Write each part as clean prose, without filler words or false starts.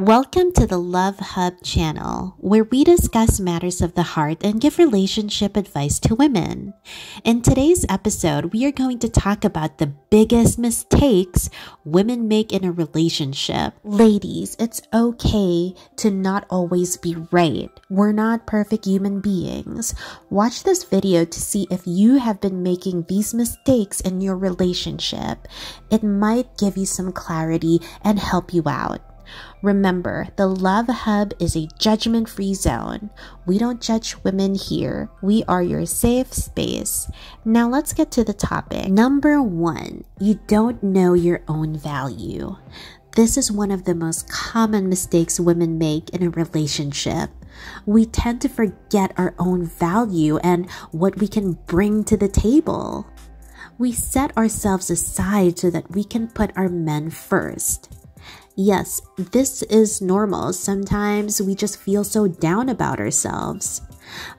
Welcome to the Love Hub channel, where we discuss matters of the heart and give relationship advice to women. In today's episode, we are going to talk about the biggest mistakes women make in a relationship. Ladies, it's okay to not always be right. We're not perfect human beings. Watch this video to see if you have been making these mistakes in your relationship. It might give you some clarity and help you out. Remember, the Love Hub is a judgment-free zone. We don't judge women here. We are your safe space. Now let's get to the topic. Number 1, you don't know your own value. This is one of the most common mistakes women make in a relationship. We tend to forget our own value and what we can bring to the table. We set ourselves aside so that we can put our men first. Yes, this is normal. Sometimes we just feel so down about ourselves.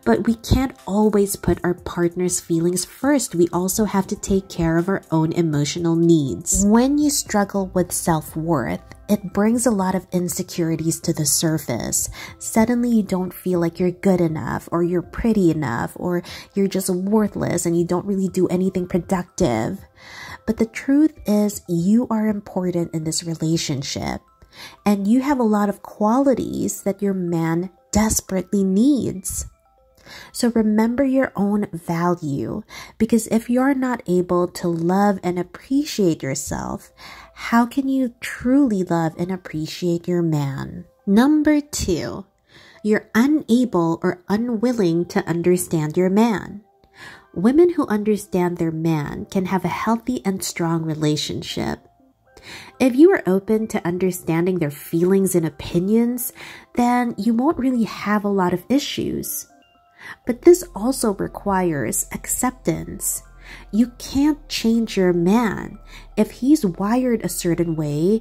But we can't always put our partner's feelings first. We also have to take care of our own emotional needs. When you struggle with self-worth, it brings a lot of insecurities to the surface. Suddenly you don't feel like you're good enough, or you're pretty enough, or you're just worthless and you don't really do anything productive. But the truth is, you are important in this relationship, and you have a lot of qualities that your man desperately needs. So remember your own value, because if you're not able to love and appreciate yourself, how can you truly love and appreciate your man? Number 2, you're unable or unwilling to understand your man. Women who understand their man can have a healthy and strong relationship. If you are open to understanding their feelings and opinions, then you won't really have a lot of issues. But this also requires acceptance. You can't change your man. If he's wired a certain way,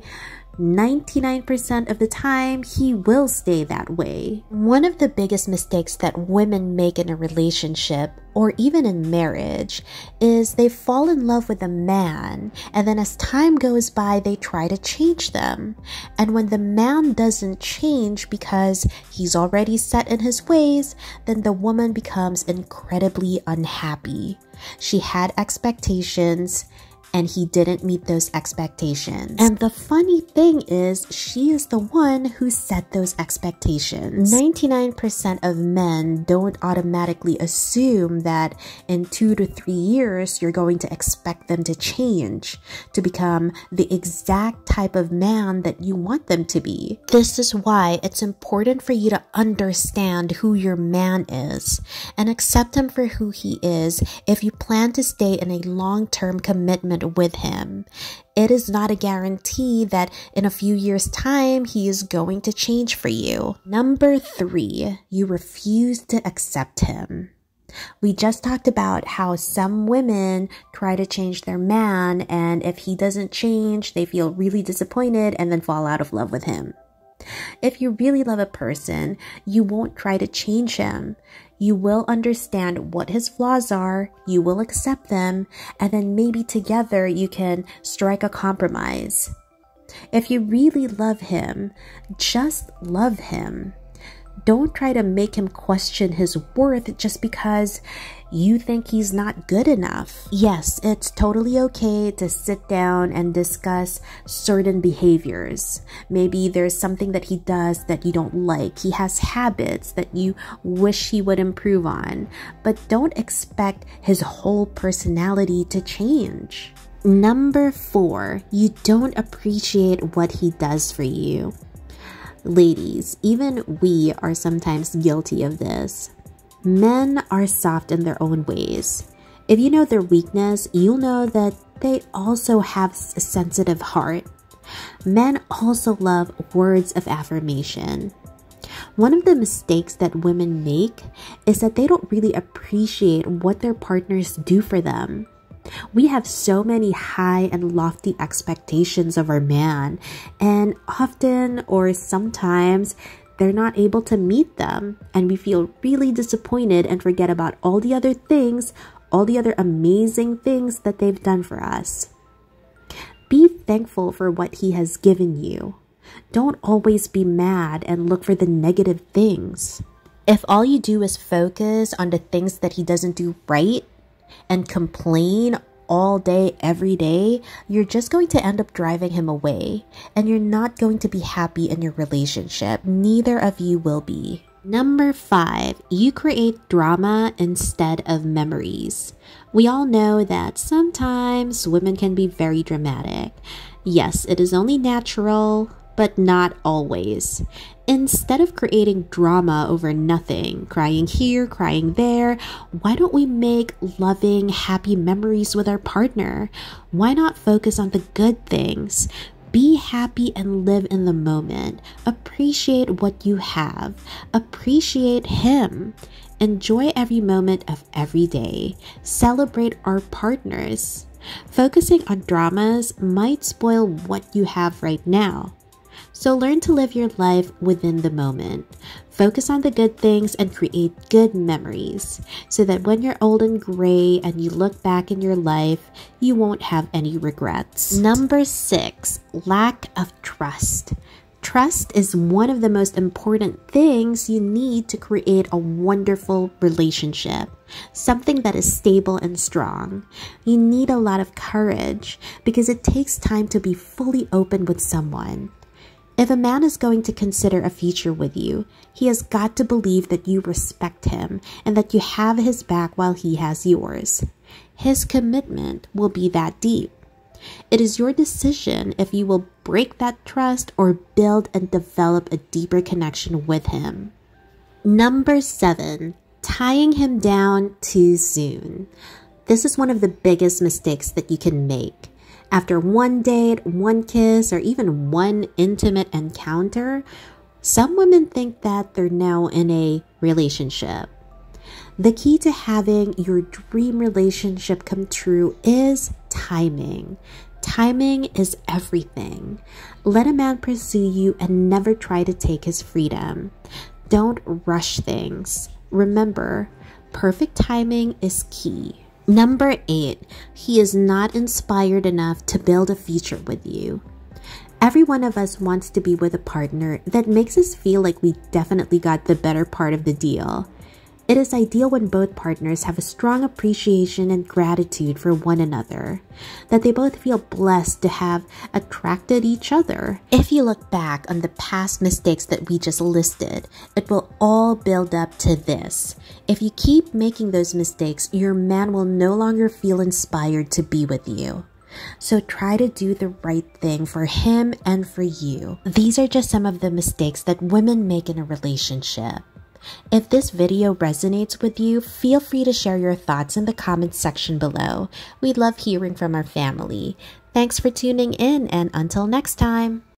99% of the time, he will stay that way. One of the biggest mistakes that women make in a relationship, or even in marriage, is they fall in love with a man, and then as time goes by, they try to change them. And when the man doesn't change because he's already set in his ways, then the woman becomes incredibly unhappy. She had expectations, and he didn't meet those expectations. And the funny thing is, she is the one who set those expectations. 99% of men don't automatically assume that in 2 to 3 years, you're going to expect them to change, to become the exact type of man that you want them to be. This is why it's important for you to understand who your man is and accept him for who he is if you plan to stay in a long-term commitment with him. It is not a guarantee that in a few years' time he is going to change for you. Number 3, you refuse to accept him. We just talked about how some women try to change their man, and if he doesn't change, they feel really disappointed and then fall out of love with him. If you really love a person, you won't try to change him. You will understand what his flaws are, you will accept them, and then maybe together you can strike a compromise. If you really love him, just love him. Don't try to make him question his worth just because you think he's not good enough. Yes, it's totally okay to sit down and discuss certain behaviors. Maybe there's something that he does that you don't like. He has habits that you wish he would improve on. But don't expect his whole personality to change. Number 4, you don't appreciate what he does for you. Ladies, even we are sometimes guilty of this. Men are soft in their own ways. If you know their weakness, you'll know that they also have a sensitive heart. Men also love words of affirmation. One of the mistakes that women make is that they don't really appreciate what their partners do for them. We have so many high and lofty expectations of our man, and often or sometimes they're not able to meet them, and we feel really disappointed and forget about all the other things, all the other amazing things that they've done for us. Be thankful for what he has given you. Don't always be mad and look for the negative things. If all you do is focus on the things that he doesn't do right and complain all day, every day, you're just going to end up driving him away, and you're not going to be happy in your relationship. Neither of you will be. Number 5, you create drama instead of memories. We all know that sometimes women can be very dramatic. Yes, it is only natural, but not always. Instead of creating drama over nothing, crying here, crying there, why don't we make loving, happy memories with our partner? Why not focus on the good things? Be happy and live in the moment. Appreciate what you have. Appreciate him. Enjoy every moment of every day. Celebrate our partners. Focusing on dramas might spoil what you have right now. So learn to live your life within the moment. Focus on the good things and create good memories so that when you're old and gray and you look back in your life, you won't have any regrets. Number 6, lack of trust. Trust is one of the most important things you need to create a wonderful relationship, something that is stable and strong. You need a lot of courage because it takes time to be fully open with someone. If a man is going to consider a future with you, he has got to believe that you respect him and that you have his back while he has yours. His commitment will be that deep. It is your decision if you will break that trust or build and develop a deeper connection with him. Number 7, tying him down too soon. This is one of the biggest mistakes that you can make. After one date, one kiss, or even one intimate encounter, some women think that they're now in a relationship. The key to having your dream relationship come true is timing. Timing is everything. Let a man pursue you and never try to take his freedom. Don't rush things. Remember, perfect timing is key. Number 8, he is not inspired enough to build a future with you. Every one of us wants to be with a partner that makes us feel like we definitely got the better part of the deal. It is ideal when both partners have a strong appreciation and gratitude for one another, that they both feel blessed to have attracted each other. If you look back on the past mistakes that we just listed, it will all build up to this. If you keep making those mistakes, your man will no longer feel inspired to be with you. So try to do the right thing for him and for you. These are just some of the mistakes that women make in a relationship. If this video resonates with you, feel free to share your thoughts in the comments section below. We love hearing from our family. Thanks for tuning in, and until next time.